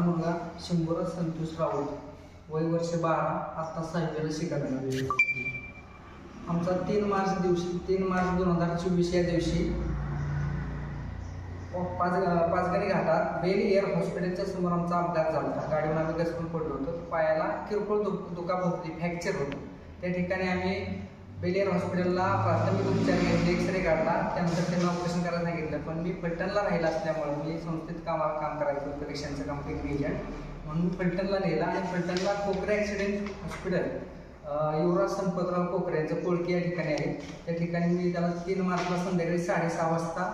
मुलगा शंभूराज संतोष राऊत, वय वर्ष 12, आता 6वीला शिकायला लागला. आमचा 3 मार्च 2024 या दिवशी पाचगणी घाटात बेल एअर हॉस्पिटलच्या समोर आमचा अपघात झाला होता. गाडीवर आम्ही घसरून पडलो होतो. पायाला किरकोळ दुखापत होती, फ्रॅक्चर होतं. त्या ठिकाणी आम्ही बेल एअर हॉस्पिटलला प्राथमिक उपचार घेतले, एक्सरे काढला. त्यानंतर त्यांना ऑपरेशन करायला सांगितलं. पण मी फलटणला राहिला असल्यामुळे मी संस्थेत काम करायचं होतं, परीक्षांचं काम पिकनिक एजंट म्हणून मी फलटणला नेला. आणि फलटणला कोकरे ॲक्सिडेंट हॉस्पिटल युवराज संपतराव कोकरे यांचं कोळकी या ठिकाणी आहे. त्या ठिकाणी मी त्याला 3 मार्चला संध्याकाळी 6:30 वाजता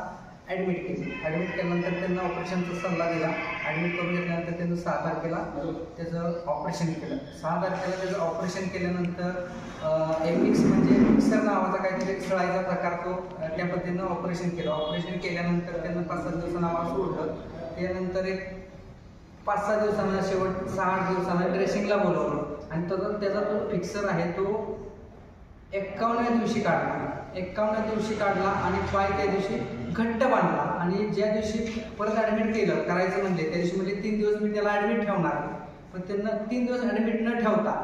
ॲडमिट केल्यानंतर त्यांना ऑपरेशनचा सल्ला दिला. ॲडमिट करून घेतल्यानंतर त्यांचं 6 तारखेला त्याचं ऑपरेशन केलं. 6 तारखेला त्याचं ऑपरेशन केल्यानंतर एमिक्स म्हणजे मिक्सर नावाचा काहीतरी सळायचा प्रकार, तो त्या पद्धतीनं ऑपरेशन केलं. ऑपरेशन केल्यानंतर त्यांना 5-7 दिवसांना आम्हाला सोडलं. त्यानंतर एक 5-6 दिवसांना, शेवट 6-8 दिवसांना ड्रेसिंगला बोलवलं. आणि त्याचा तो फिक्सर आहे तो 51व्या दिवशी काढला. 51व्या दिवशी काढला आणि पाय त्या दिवशी घट्ट बांधला. आणि ज्या दिवशी परत ॲडमिट करायचं म्हणले, त्या दिवशी म्हणजे 3 दिवस मी त्याला ॲडमिट ठेवणार. पण त्यांना 3 दिवस ॲडमिट न ठेवता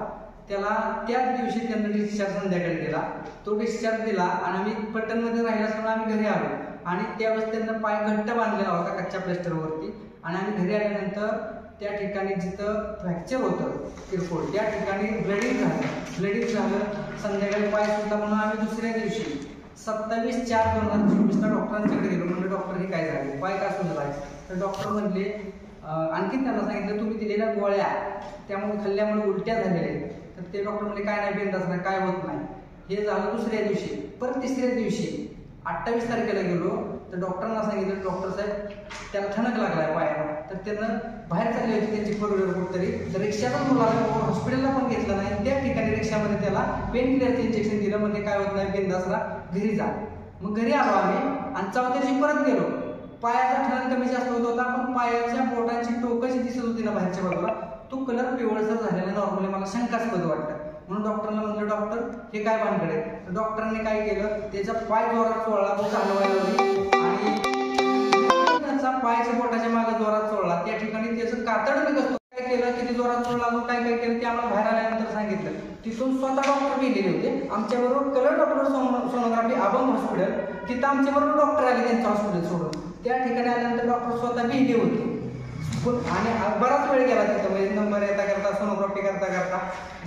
त्याला त्याच दिवशी त्यांना डिस्चार्ज संध्याकाळी दिला. तो डिस्चार्ज दिला आणि आम्ही फलटणमध्ये राहिला असल्यामुळे आम्ही घरी आलो. आणि त्यावेळेस त्यांना पाय घट्ट बांधलेला होता कच्च्या प्लॅस्टरवरती. आणि आम्ही घरी आल्यानंतर त्या ठिकाणी जिथं फ्रॅक्चर होतं किरकोळ, त्या ठिकाणी ब्लडिंग झालं. संध्याकाळी पाय सुद्धा म्हणून आम्ही दुसऱ्या दिवशी 27/4/2024ला डॉक्टरांच्याकडे गेलो. म्हणजे डॉक्टर हे काय झाले, पाय का सुजला आहे. तर डॉक्टर म्हणले, आणखीन त्यांना सांगितलं तुम्ही दिलेल्या गोळ्या त्यामुळे खाल्ल्यामुळे उलट्या झालेल्या आहेत. तर ते डॉक्टर म्हणले काय नाही, बिनधास्त नाही, काय होत नाही. हे झालं दुसऱ्या दिवशी. परत तिसऱ्या दिवशी 28 तारखेला गेलो तर डॉक्टरांना सांगितलं, डॉक्टर साहेब त्याला ठणक लागलाय पायाला. तर त्यांना बाहेर चालली होती त्यांची 4 व्हीलर कुठतरी, तर रिक्षातच मुलाला हॉस्पिटलला पण घेतलं नाही. त्या ठिकाणी रिक्षामध्ये त्याला पेन किलरचं इंजेक्शन दिलं. म्हणजे काय होत नाही, बिनधास्त घरी जा. मग घरी आलो आम्ही आणि 4थ्या दिवशी परत गेलो. पायाचा ठणक कमी जास्त होत होता, पण पायाच्या बोटांची टोकं जी दिसत होती ना बाहेरच्या बाजूला, तो कलर पिवळसर झालेला नॉर्मली मला शंकास्पद वाटतं. म्हणून डॉक्टरला म्हणलं, डॉक्टर हे काय भानगड आहे. तर डॉक्टरांनी काय केलं, त्याचा पाय जोरात चोळला, बोट हलवायला लावली आणि त्याचा पायाच्या बोटाच्या मागे जोरात चोळला. त्या ठिकाणी त्याचं कातड निघत काय केलं, किती जोरात चोळला, काय केलं ते आम्हाला बाहेर आल्यानंतर सांगितलं. तिथून स्वतः डॉक्टर गेलेले होते आमच्याबरोबर, कलर डॉक्टर सोनोग्राफी अभंग हॉस्पिटल, तिथं आमच्याबरोबर डॉक्टर आले त्यांचं हॉस्पिटल सोडून. त्या ठिकाणी आल्यानंतर डॉक्टर स्वतः भेटले होते. आणि बराच वेळ गेला तिथं, म्हणजे नंबर येता करता, सोनोग्राफी करता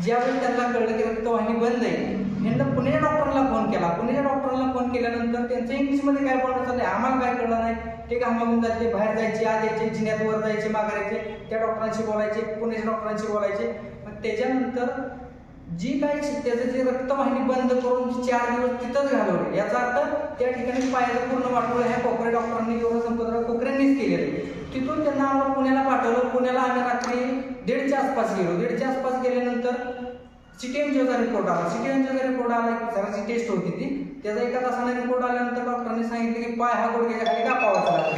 ज्यावेळी त्यांना कळलं की रक्तवाहिनी बंद आहे, ह्यांना पुण्याच्या डॉक्टरला फोन केला. पुण्याच्या डॉक्टरला फोन केल्यानंतर त्यांचं इंग्लिशमध्ये काय बोलणं चाललंय आम्हाला काय कळलं नाही. ते घामागून जायचे, बाहेर जायचे, आत यायचे, जिन्यात वर जायचे, मागायचे, त्या डॉक्टरांशी बोलायचे, पुण्याच्या डॉक्टरांशी बोलायचे. मग त्याच्यानंतर जी काय त्याचं जे रक्तवाहिनी बंद करून 4 दिवस तिथंच घालवले. याचा अर्थ त्या ठिकाणी पायाचं पूर्ण वाटोळं ह्या कोकरे डॉक्टरांनी, युवराज संपतराव कोकरेंनीच केलेलं. तिथून त्यांना आम्हाला पुण्याला पाठवलं. पुण्याला आम्ही रात्री 1:30च्या आसपास गेलो. 1:30च्या आसपास गेल्यानंतर सिटी एनजीओचा रिपोर्ट आला. सिटी एनजीओचा रिपोर्ट आला की जराची टेस्ट होती ती. त्याचा 1 तासाने रिपोर्ट आल्यानंतर डॉक्टरांनी सांगितलं की पाय हा गुडघ्याच्या खाली कापावा लागेल.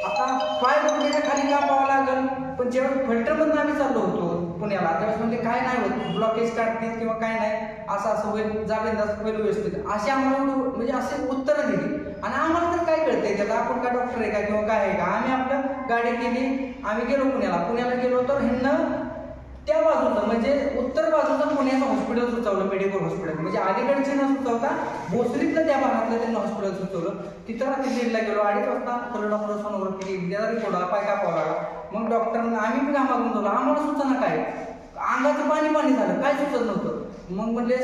आता पाय गुडघ्याच्या खाली कापावा लागेल. पण जेव्हा फलटणमधून आम्ही चाललो होतो पुण्याला, त्यावेळेस म्हणजे काय नाही होत, ब्लॉकेज काढतील किंवा काय नाही, असं होईल, जास्त होईल व्यवस्थित, असे आम्हाला म्हणजे असे उत्तरं दिली. आणि आम्हाला तर काय कळतंय त्यात, आपण काय डॉक्टर आहे का किंवा काय आहे का. आम्ही आपलं गाडी केली, आम्ही गेलो पुण्याला गेलो. तर ह्यांना त्या बाजूचं म्हणजे उत्तर बाजूचं पुण्याचं हॉस्पिटल सुचवलं, मेडिकल हॉस्पिटल. म्हणजे अलीकडचे न सुचवता भोसरीतलं त्या भागातलं त्यांना हॉस्पिटल सुचवलं. तिथं रात्री 1:30ला गेलो. 2:30 वाजता कलर डॉक्टर सोनोग्राफी केली. त्याचा रिपोर्ट आला, पाय कापावा लागला. मग डॉक्टरांना आम्ही पण घामागून झालो, आम्हाला सुचना काय, अंगाचं पाणी झालं, काय सुचत नव्हतं. मग म्हणले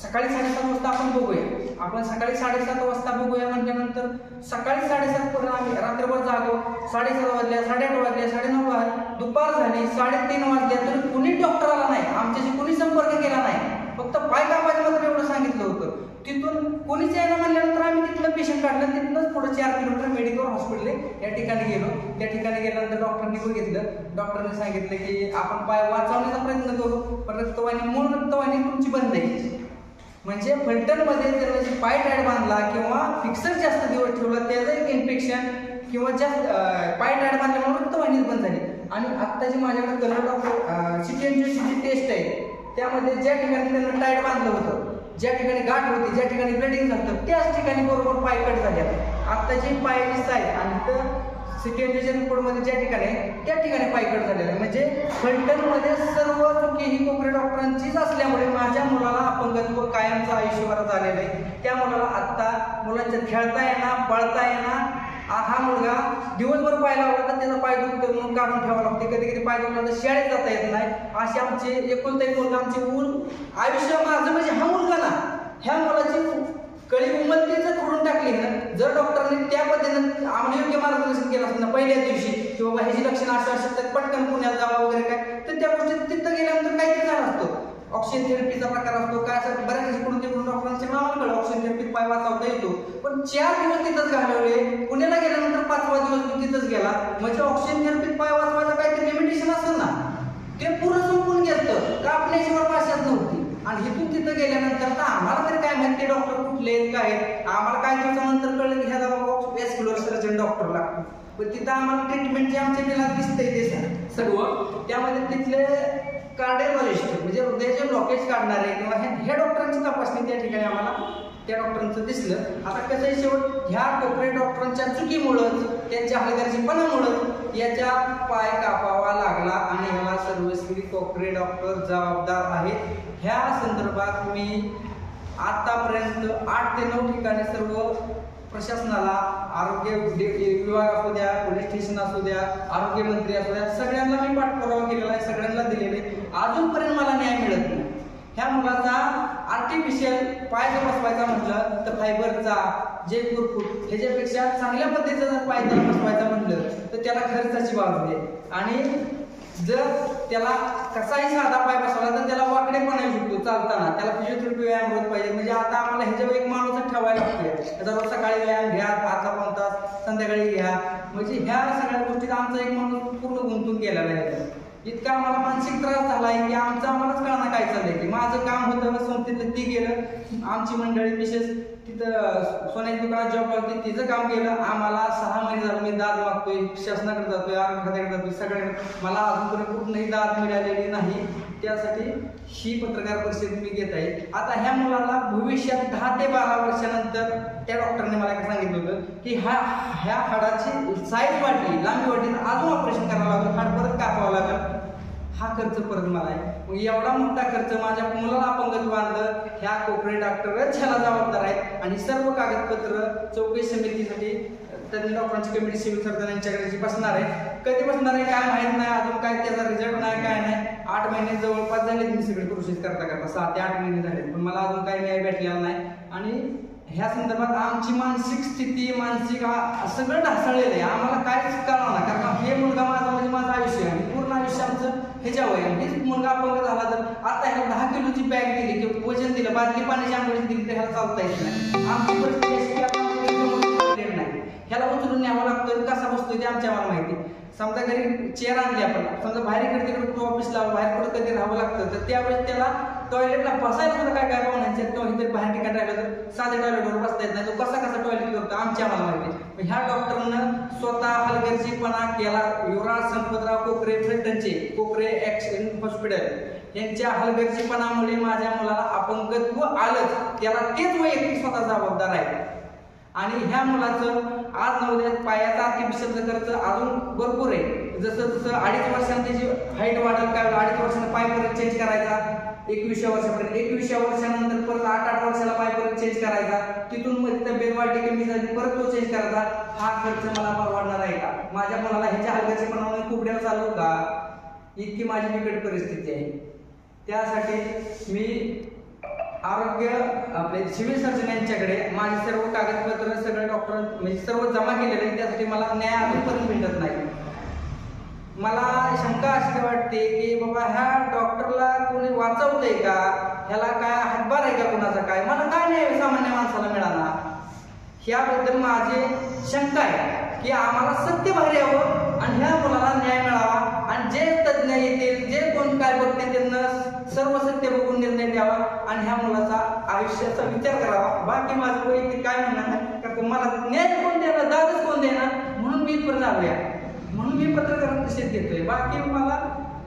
सकाळी 7:30 वाजता आपण बघूया. आपण सकाळी 7:30 वाजता बघूया म्हटल्यानंतर सकाळी 7:30 पर्यंत आम्ही रात्रभर जागो. 7:30 वाजल्या, 8:30 वाजल्या, 9:30 वाजल्या, दुपार झाली, 3:30 वाजल्या, तरी कुणी डॉक्टर आला नाही, आमच्याशी कुणी संपर्क केला नाही. फक्त पाय कापायचं मात्र एवढं सांगितलं होतं. तिथून कोणीच यायला म्हणल्यानंतर आम्ही तिथलं पेशंट काढलं. तिथूनच पुढे 4 किलोमीटर मेडिकल हॉस्पिटल या ठिकाणी गेलो. त्या ठिकाणी गेल्यानंतर डॉक्टरांनी बघितलं. डॉक्टरांनी सांगितलं की आपण पाय वाचवण्याचा प्रयत्न करू, पण रक्तवाहिनी, मूळ रक्तवाहिनी तुमची बंद आहे. म्हणजे फलटणमध्ये त्याला जे पाय टाईट बांधला किंवा फिक्सर जास्त दिवस ठेवला, त्याचं एक इन्फेक्शन किंवा जास्त पाय टाईट बांधल्यामुळे रक्तवाहिनी बंद झाली. आणि आत्ताची माझ्याकडे कलर डॉक्टर सिटी एनजीओची टेस्ट आहे, त्यामध्ये ज्या ठिकाणी त्यांना टाईट बांधलं होतं, ज्या ठिकाणी गाठ होती, ज्या ठिकाणी ब्लडिंग झालं, त्याच ठिकाणी बरोबर पाय कट झाले. आत्ताची पायाची साईज आणि सिटी इंटेलिजन्स रिपोर्टमध्ये ज्या ठिकाणी त्या ठिकाणी पायकट झालेलं आहे. म्हणजे फलटणमध्ये सर्व चुकी ही कोकरे डॉक्टरांचीच असल्यामुळे माझ्या मुलाला अपंगत्व कायमचं आयुष्यभरात आलेलं आहे. त्या मुलाला आत्ता मुलांच्या खेळता येणार, पळता येणार. हा मुलगा दिवसभर पाय लावला तर त्याचा पाय दुखतो म्हणून काढून ठेवावा लागते. कधी कधी पाय दुखला तर शाळेत जाता येत नाही. असे आमचे एकुलता एक मुलगा आमचे आयुष्य माझं म्हणजे हा मुलगा ना, ह्या मुलाची कळी उमलतीच खोडून टाकली ना. जर डॉक्टरांनी त्या पद्धतीने आम्हाला योग्य मार्गदर्शन केलं असतं ना पहिल्या दिवशी की बाबा ह्याची लक्षणं अशा शकतात, पटकन पुण्यात जावा वगैरे काय, तर त्या गोष्टी तिथं गेल्यानंतर काहीतरी झालं असतो. ऑक्सिजन थेरपीचा प्रकार असतो काय असं बऱ्याच इकडून तिकडून डॉक्टरांच्या नावाला कळलं ऑक्सिजन थेरपीत पाय वाचवता येतो. पण 4 दिवस तिथंच घालवले. पुण्याला गेल्यानंतर 5वा दिवस मी तिथंच गेला. म्हणजे ऑक्सिजन थेरपीत पाय वाचवायचं काहीतरी लिमिटेशन असेल ना, ते पुरं संपून गेलं. कापण्याशिवाय भाषाच नव्हती. आणि इथून तिथं गेल्यानंतर तर आम्हाला तरी काय माहिती डॉक्टर कुठले आहेत काय आहेत. आम्हाला काय दिवसानंतर कळलं की ह्या वॅस्क्युलर सर्जन डॉक्टर लागतो. पण तिथं आम्हाला ट्रीटमेंट जे आमच्या बिलात दिसतंय ते सर्व त्यामध्ये तिथले कार्डिओलॉजिस्ट म्हणजे हृदयाचे ब्लॉकेज काढणारे किंवा ह्या डॉक्टरांची तपासणी त्या ठिकाणी आम्हाला त्या डॉक्टरांचं दिसलं. आता कसं आहे शेवट ह्या कोकरे डॉक्टरांच्या चुकीमुळंच त्यांच्या हलगर्जीपणामुळंच याच्या पाय कापावा लागला आणि ह्याला सर्वस्वी कोकरे डॉक्टर जबाबदार आहेत. ह्या संदर्भात मी आतापर्यंत 8 ते 9 ठिकाणी सर्व प्रशासनाला, आरोग्य विभाग असू द्या, पोलीस स्टेशन असू द्या, आरोग्य मंत्री असू द्या, सगळ्यांना मी पाठपुरावा केलेला आहे, सगळ्यांना दिलेले. अजूनपर्यंत मला न्याय मिळत नाही. ह्या मुलाचा आर्टिफिशियल पाय जर बसवायचा म्हटलं तर फायबरचा जयपूर फूट ह्याच्यापेक्षा चांगल्या पद्धतीचा जर पाय जर बसवायचा म्हटलं तर त्याला खर्चाची बाजू आहे. आणि जर त्याला कसाही साधा पाय बसवला तर त्याला वाकडेपणा येऊ शकतो चालताना. त्याला फिजिओथेरपी व्यायाम होत पाहिजे. म्हणजे आता आम्हाला ह्याच्यावर एक माणूस ठेवायला लागतोय. त्याचा रोज सकाळी व्यायाम घ्या, अर्धा पाऊण तास संध्याकाळी घ्या. म्हणजे ह्या सगळ्या गोष्टीत आमचा एक माणूस पूर्ण गुंतून गेलेला आहे. इतका आम्हाला मानसिक त्रास झालाय की आम्हालाच कळणार काय चाललंय. की माझं काम होतं संस्थेत ती गेलं, आमची मंडळी विशेष तिथं सोन्याच्या दुकानात जॉब लागते तिचं काम गेलं. आम्हाला 6 महिने झालं मी दाद मागतोय, शासनाकडे जातोय, आरोग्य खात्याकडे जातोय, सगळ्यांकडे. मला अजूनपर्यंत कुठलीही दाद मिळालेली नाही. त्यासाठी ही पत्रकार परिषद मी घेत आहे. आता ह्या मुलाला भविष्यात 10 ते 12 वर्षानंतर त्या डॉक्टरने मला काय सांगितलं होतं की ह्या हाडाची साईज वाढली, लांबी वाढली तर अजून ऑपरेशन करावं लागलं, हाड परत कापावं लागलं. हा खर्च परत मला आहे. मग एवढा मोठा खर्च माझ्या मुलाला अपंगत्व आणलं, ह्या कोकरे डॉक्टरच ह्याला जबाबदार आहेत. आणि सर्व कागदपत्र चौकशी समितीसाठी तज्ञ डॉक्टरांची कमिटी सिव्हिल सर्जन यांच्याकडे बसणार आहे. कधी बसणार आहे काय माहित नाही, अजून काय त्याचा रिझल्ट नाही काय नाही. 8 महिने जवळपास झाले मी सगळे प्रोसेस करता 6 ते 8 महिने झाले, पण मला अजून काही न्याय भेटलेला नाही. आणि ह्या संदर्भात आमची मानसिक स्थिती सगळं ढासळलेलं आहे. आम्हाला काहीच कळणार नाही, कारण हे मुलगा माझा म्हणजे माझं आयुष्य आहे. पूर्ण आयुष्य आमचं ह्याच्यावर आहे. हेच मुलगा अपंग झाला तर आता ह्याला 10 किलोची बॅग दिली किंवा वजन दिलं, बादली पाण्याची आंघोळी दिली तर ह्याला चालता येत नाही. आमची परिस्थिती अशी नाही, ह्याला उचलून न्यावं लागतं. कसा बसतोय ते आम्हाला माहिती. समजा घरी चेअर आणली आपण, समजा बाहेर इकडे तिकडे ऑफिसला बाहेर कुठं कधी राहावं लागतं तर त्यावेळेस त्याला टॉयलेटला बसायला सुद्धा काय काय पाहुण्याचे किंवा इतर बाहेर ठिकाणी राहिलं तर साध्या टॉयलेटवर बसता येत नाही. तो कसा टॉयलेट करतो आम्हाला माहिती. ह्या डॉक्टरनं स्वतः हलगर्जीपणा केला. युवराज संपतराव कोकरे फलटणचे कोकरे ॲक्शन हॉस्पिटल यांच्या हलगर्जीपणामुळे माझ्या मुलाला अपंगत्व आलंच. त्याला तेच वैयक्तिक स्वतः जबाबदार आहे. आणि ह्या मुलाचं आज नवोदयात पायाचा आर्टिफिशियलचा खर्च अजून भरपूर आहे. जसं 2.5 वर्षांनी त्याची हाईट वाढेल काय, 2.5 वर्षांना पाय परत चेंज करायचा, 21व्या वर्षापर्यंत, 21व्या वर्षानंतर परत 8 वर्षाला पाय परत चेंज करायचा, तिथून मग तब्येत वाढली कमी झाली परत तो चेंज करायचा. हा खर्च मला परवडणार आहे का? माझ्या मुलाला ह्याच्या हलगर्जीपणामुळे कुबड्या चालू का? इतकी माझी बिकट परिस्थिती आहे. त्यासाठी मी आरोग्य आपले सिव्हिल सर्जन यांच्याकडे माझे सर्व कागदपत्र सगळे डॉक्टर म्हणजे सर्व जमा केलेले आहेत. त्यासाठी मला न्याय अजूनपर्यंत भेटत नाही. मला शंका अशी वाटते की बाबा ह्या डॉक्टरला कोणी वाचवतंय का, ह्याला काय हातभार आहे का कुणाचा काय, मला काय न्याय सामान्य माणसाला मिळाला ह्याबद्दल माझी शंका आहे. की आम्हाला सत्य बाहेर यावं आणि ह्या मुलाला न्याय मिळावा आणि जे तज्ज्ञ येतील जे कोण काय बघतील त्यांना सर्व सत्य बघून निर्णय द्यावा आणि ह्या मुलाचा आयुष्याचा विचार करावा. बाकी माझं वैयक्तिक काय म्हणणं नाही, कारण मला न्याय कोण देणार, दादच कोण देणार, म्हणून मी इथपर्यंत आलोय. म्हणून मी पत्रकार परिषद घेतोय. बाकी मला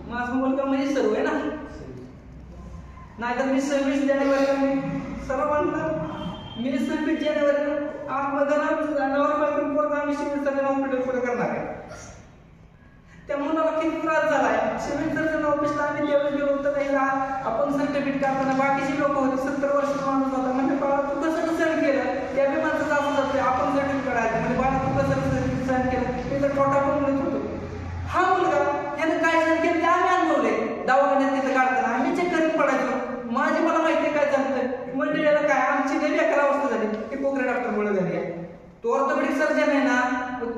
माझा मुलगा म्हणजे सर्व आहे ना, नाहीतर मी 26 जानेवारीला मी सर्वांना मी 26 जानेवारी आम्ही सिव्हिल सर्जन हॉस्पिटल पुढे करणार आहे. त्यामुळे मला किती त्रास झालाय. सिव्हिल सर्जन ऑफिसला आम्ही त्यावेळेस गेलो होतो काही आपण सर्टिफिकेट काढताना बाकीचे लोक होते 70 वर्षाचा माणूस होता. म्हणजे बाळा तू कसं सहन केलं, त्या बी माणसाचं असं जाते आपण सर्टिफिकेट काढायचं म्हणजे बाळा तू कसं सहन केलं. मी तर पोटा पण म्हणत होतो. हा मुलगा यानं काय सहन केलं ते आम्ही अनुभवले. दवाखान्यात तिथं काढताना आम्ही चेक करून पडायचो. मला माहिती आहे काय झालं मंडळीला काय आमची लई बेकार अवस्था झाली की कोकरे डॉक्टरमुळे झाली आहे. तो ऑर्थोपेडिक सर्जन आहे ना,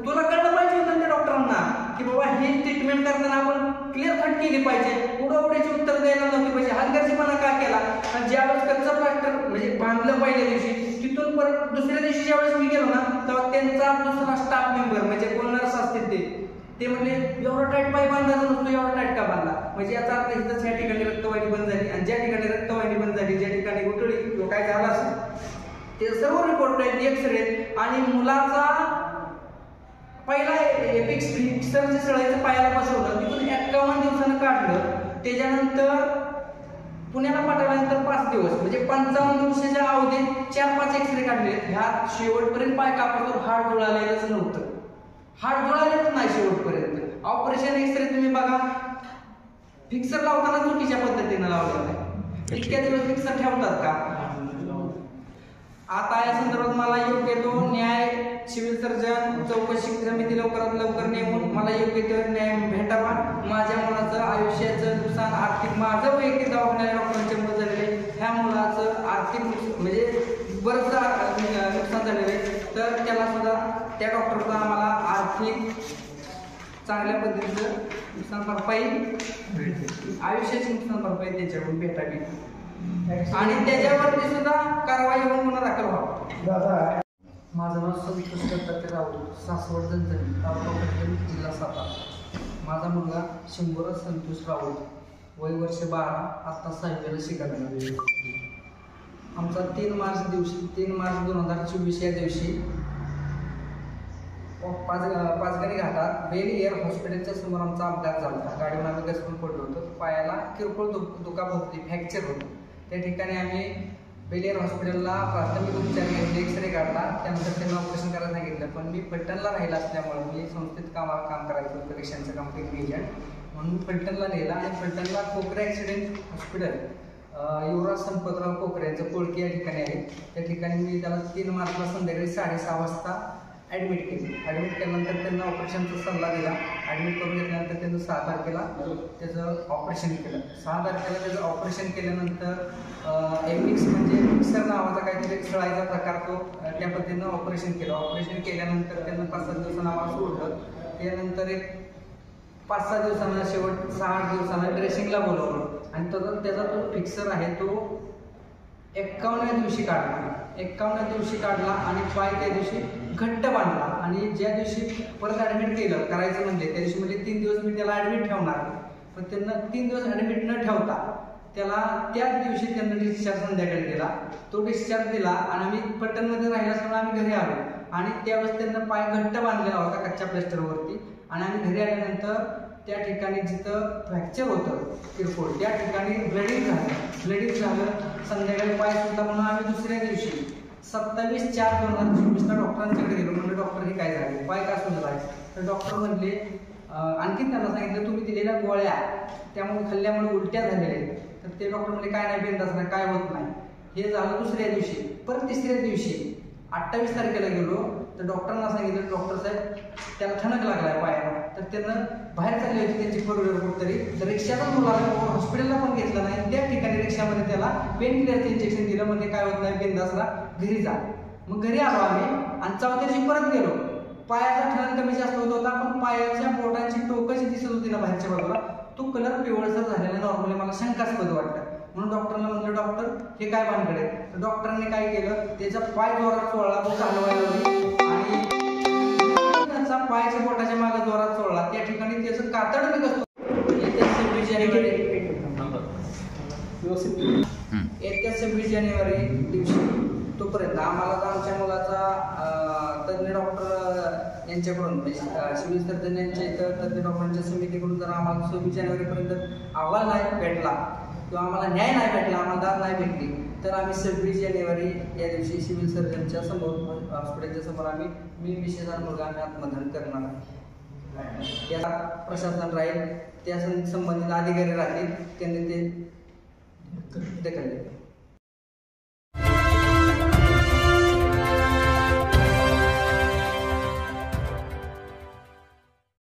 तुला कळलं पाहिजे होतं त्या डॉक्टरांना की बाबा ही ट्रीटमेंट करताना आपण क्लिअर कट केली पाहिजे. उडवडीची उत्तर द्यायला नव्हती पाहिजे. हलगर्जीपणा का केला. आणि ज्यावेळेस कच्चा प्लास्टर म्हणजे बांधलं पहिल्या दिवशी तिथून परत दुसऱ्या दिवशी ज्यावेळेस मी गेलो ना तेव्हा त्यांचा दुसरा स्टाफ मेंबर म्हणजे कोण नर्स असतील ते म्हणले एवढा टाईट पाय बांधायचा नसतो, एवढा टाईट का बांधला. म्हणजे याचा अर्थ इथंच या ठिकाणी रक्तवाहिनी बंद झाली आणि ज्या ठिकाणी रक्तवाहिनी बंद झाली ज्या ठिकाणी गुठळी काय झालं असेल ते सर्व रिपोर्ट आहेत, एक्सरे. आणि मुलाचा पहिला फिक्सरच्या सळाईचं पायाला बसवलं तिथून 51 दिवसानं काढलं. त्याच्यानंतर पुण्याला पाठवल्यानंतर 5 दिवस म्हणजे 55 दिवसाच्या अवधीत 4-5 एक्सरे काढले. ह्या शेवटपर्यंत पाय कापतो हाड जुळालेलंच नव्हतं. हाड जुळालेलंच नाही शेवटपर्यंत. ऑपरेशन एक्सरे तुम्ही बघा फिक्सर लावताना चुकीच्या पद्धतीनं लावलेलं आहे. इतक्या दिवस फिक्सर ठेवतात का. आता या संदर्भात मला योग्य तो न्याय सिव्हिल सर्जन चौकशी समिती लवकरात लवकर नेमून मला योग्य तो न्याय भेटावा. माझ्या मुलाचं आयुष्याचं नुकसान आर्थिक माझं वैयक्तिक दवाखान्यात डॉक्टरांच्या मुळे झालेले ह्या मुलाचं आर्थिक म्हणजे बरंच नुकसान झालेलं आहे. तर त्याला सुद्धा त्या डॉक्टरचा आम्हाला आर्थिक चांगल्या पद्धतीचं नुकसान भरपाई आयुष्याची नुकसान भरपाई त्याच्याकडून भेटावी आणि त्याच्यावरती सुद्धा कारवाई होऊन गुन्हा दाखल व्हावा. माझं नाव संतोष दत्तात्रय राऊत, सासवड जंजणी, तालुका फलटण, जिल्हा सातारा. माझा मुलगा शंभूराज संतोष राऊत, वय वर्ष 12, आता 6वीला शिकायला. आमचा 3 मार्च 2024 या दिवशी पाचगणी घाटात बेल एअर हॉस्पिटलच्या समोर आमचा अपघात झाला. गाडीवर आम्ही घसरून पडलो होतो. पायाला किरकोळ दुखापत होती, फ्रॅक्चर होतं. त्या ठिकाणी आम्ही बेल एअर हॉस्पिटलला प्राथमिक उपचार घेतले, एक्सरे काढला. त्यानंतर त्यांना ऑपरेशन करायला सांगितलं. पण मी फलटणला राहिला असल्यामुळे मी संस्थेत काम करायचं होतं, परीक्षांचं काम टेक्निक एजंट म्हणून फलटणला नेला. आणि फलटणला कोकरे ॲक्सिडेंट हॉस्पिटल युवराज संपतराव कोकरे यांचं कोळकी या ठिकाणी आहे. त्या ठिकाणी मी त्याला 3 मार्चला संध्याकाळी 6:30 वाजता ॲडमिट केली. ॲडमिट केल्यानंतर त्यांना ऑपरेशनचा सल्ला दिला. ॲडमिट करून घेतल्यानंतर त्यांचं 6 तारखेला त्याचं ऑपरेशन केलं. 6 तारखेला त्याचं ऑपरेशन केल्यानंतर एपिक्स म्हणजे मिक्सर नावाचा काहीतरी सळायचा प्रकार तो त्या पद्धतीनं ऑपरेशन केलं. ऑपरेशन केल्यानंतर त्यांना 5-7 दिवसांना आम्हाला सोडलं. त्यानंतर एक 5-6 दिवसांना शेवट 6-8 दिवसांना ड्रेसिंगला बोलवलं आणि त्याचा तो फिक्सर आहे तो 51व्या दिवशी काढला. 51व्या दिवशी काढला आणि पाय त्या दिवशी घट्ट बांधला. आणि ज्या दिवशी परत ॲडमिट केलं करायचं म्हणजे त्या दिवशी म्हणजे 3 दिवस मी त्याला ॲडमिट ठेवणार. पण त्यांना 3 दिवस ॲडमिट न ठेवता त्याला त्याच दिवशी त्यांना डिस्चार्ज संध्याकाळी दिला. तो डिस्चार्ज दिला आणि आम्ही फलटणमध्ये राहिला असल्यामुळे आम्ही घरी आलो. आणि त्यावेळेस त्यांना पाय घट्ट बांधलेला होता कच्च्या प्लॅस्टरवरती. आणि आम्ही घरी आल्यानंतर त्या ठिकाणी जिथं फ्रॅक्चर होतं किरकोळ त्या ठिकाणी ब्लडिंग झालं. संध्याकाळी पाय सुद्धा म्हणून आम्ही दुसऱ्या दिवशी 27/4/2024ला डॉक्टरांच्याकडे गेलो. म्हणजे डॉक्टर हे काय झाले, पाय का सुंदर आहे. तर डॉक्टर म्हणले आणखी त्यांना सांगितलं तुम्ही दिलेल्या गोळ्या त्यामुळे खाल्ल्यामुळे उलट्या झालेल्या आहेत. तर ते डॉक्टर म्हणले काय नाही बेंदाच नाही काय होत नाही. हे झालं दुसऱ्या दिवशी. परत तिसऱ्या दिवशी 28 तारखेला गेलो तर डॉक्टरांना सांगितलं डॉक्टर साहेब त्याला ठणक लागलाय पायाला. तर त्यांना बाहेर चालली होती त्यांची 4 व्हीलर कुठतरी तर रिक्षातून बोलावलं, हॉस्पिटलला पण घेतलं नाही. त्या ठिकाणी रिक्षामध्ये त्याला पेन किलरचं इंजेक्शन दिलं. म्हणजे काय होत नाही बिंदासला घरी जा. मग घरी आलो आम्ही आणि 4थ्या दिवशी परत गेलो. पायाचा ठणक कमी जास्त होत होता पण पायाच्या बोटांची टोकं जी दिसत होती ना बाहेरच्या बाजूला तो कलर पिवळसर झालेला नॉर्मली मला शंकास्पद वाटतं. म्हणून डॉक्टरला म्हणलं डॉक्टर हे काय भानगड आहे. तर डॉक्टरांनी काय केलं त्याचा पाय जोरात चोळला, बोट हलवायला लावली आणि त्याचा पायाच्या बोटाच्या मागे जोरात चोळला. त्या ठिकाणी त्याचं कातड निघत येत्या 26 जानेवारी दिवशी तोपर्यंत आम्हाला आमच्या मुलाचा तज्ज्ञ डॉक्टर यांच्याकडून सिव्हिल सर्जन यांच्या इथं तज्ज्ञ डॉक्टरांच्या समितीकडून जर आम्हाला 26 जानेवारीपर्यंत अहवाल नाही भेटला किंवा आम्हाला न्याय नाही भेटला, आम्हाला दाद नाही भेटली, तर आम्ही 26 जानेवारी या दिवशी सिव्हिल सर्जनच्या समोर, हॉस्पिटलच्या समोर मी मिसेस मुलगा आम्ही आत्मदहन करणार आहे. या प्रशासन राहील, त्या संबंधित अधिकारी राहतील, त्यांनी ते ढकलले.